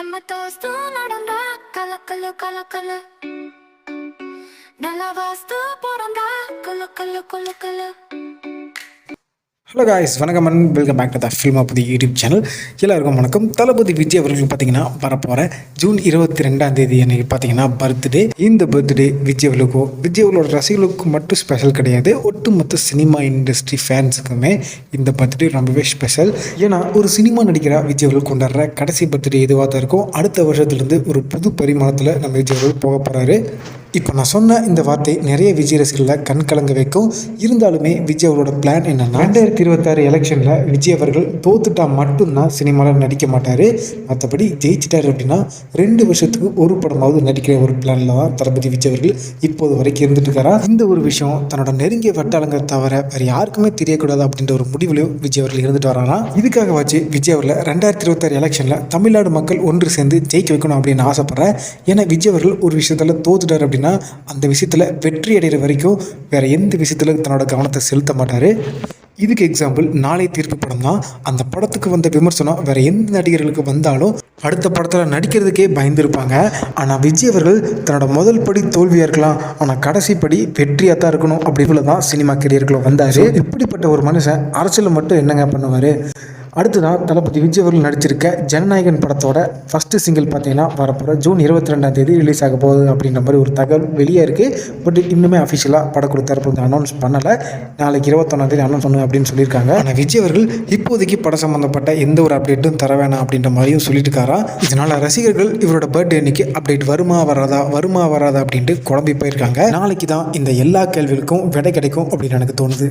நம்ம தோஸ்து நடந்தா கல கல கல கல நல்ல வாஸ்து போறந்தா கல கல கல கல. ஹலோ காய்ஸ், வணக்கம் and welcome back to the film of the YouTube channel. எல்லாருக்கும் வணக்கம். தளபதி விஜய் அவர்களுக்கு பார்த்தீங்கன்னா வரப்போகிற ஜூன் 22 அன்றைக்கி பார்த்தீங்கன்னா பர்த்டே. இந்த பர்த்டே விஜய் அவர்களோட ரசிகர்களுக்கும் மட்டும் ஸ்பெஷல் கிடையாது, ஒட்டுமொத்த சினிமா இண்டஸ்ட்ரி ஃபேன்ஸுக்குமே இந்த பர்த்டே ரொம்பவே ஸ்பெஷல். ஏன்னா ஒரு சினிமா நடிகராக விஜய் அவர்கள் கொண்டாடுற கடைசி பர்த்டே எதுவாக தான் இருக்கும். அடுத்த வருஷத்துலேருந்து ஒரு புது பரிமாணத்தில் நம்ம விஜய் அவர்கள் போக போகிறாரு. இப்போ நான் சொன்ன இந்த வார்த்தை நிறைய விஜய் ரசிகர்களை கண் கலங்க வைக்கும். இருந்தாலுமே விஜய் அவரோட பிளான் என்னென்னா 2026 எலெக்ஷனில் விஜய் அவர்கள் தோத்துட்டா மட்டும்தான் சினிமாவில் நடிக்க மாட்டார். மற்றபடி ஜெயிச்சிட்டார் அப்படின்னா 2 வருஷத்துக்கு ஒரு படமாவது நடிக்கிற ஒரு பிளானில் தான் தளபதி விஜய் அவர்கள் இப்போது வரைக்கும் இருந்துட்டு இருக்காரா. இந்த ஒரு விஷயம் தன்னோட நெருங்கிய வட்டாளங்க தவிர வேறு யாருக்குமே தெரியக்கூடாது அப்படின்ற ஒரு முடிவுலையும் விஜய் அவர்கள் இருந்துட்டு வராராம். இதுக்காக வச்சு விஜய் அவர்கள் 2026 எலெக்ஷனில் தமிழ்நாடு மக்கள் ஒன்று சேர்ந்து ஜெயிக்க வைக்கணும் அப்படின்னு ஆசைப்பட்றேன். ஏன்னா விஜய் அவர்கள் ஒரு விஷயத்தில் தோத்துட்டார் அப்படின்னா அந்த விஷயத்தில் வெற்றி அடைகிற வரைக்கும் வேற எந்த விஷயத்தில் தன்னோட கவனத்தை செலுத்த மாட்டார். இதுக்கு எக்ஸாம்பிள் நாளை தீர்ப்பு படம் தான். அந்த படத்துக்கு வந்த விமர்சனம் வேற எந்த நடிகர்களுக்கு வந்தாலும் அடுத்த படத்தில் நடிக்கிறதுக்கே பயந்துருப்பாங்க. ஆனால் விஜய் அவர்கள் தன்னோட முதல் படி தோல்வியாக இருக்கலாம், ஆனால் கடைசி படி வெற்றியாக தான் இருக்கணும் அப்படின்னு தான் சினிமா கெரியர்களை வந்தார். இப்படிப்பட்ட ஒரு மனுஷன் அரசியல் மட்டும் என்னங்க பண்ணுவார். அடுத்ததான் தளபதி விஜய் அவர்கள் நடிச்சிருக்க ஜனநாயகன் படத்தோட ஃபஸ்ட்டு சிங்கிள் பார்த்தீங்கன்னா வரப்போகிற ஜூன் 22 ரிலீஸ் ஆக போகுது அப்படின்ற மாதிரி ஒரு தகவல் வெளியே இருக்குது. பட் இன்னுமே அஃபிஷியலாக படம் கொடுத்தாரு அனௌன்ஸ் பண்ணலை. நாளைக்கு 21 அனௌன்ஸ் பண்ணுவேன் அப்படின்னு சொல்லியிருக்காங்க. ஆனால் விஜய் அவர்கள் இப்போதைக்கு படம் சம்மந்தப்பட்ட எந்த ஒரு அப்டேட்டும் தர வேணாம் அப்படின்ற மாதிரியும் சொல்லிட்டு இருக்காரா. இதனால் ரசிகர்கள் இவரோட பர்த்டே அன்னைக்கு அப்டேட் வருமா வராதா அப்படின்ட்டு குழம்பி போயிருக்காங்க. நாளைக்கு தான் இந்த எல்லா கேள்விகளுக்கும் விடை கிடைக்கும் அப்படின்னு எனக்கு தோணுது.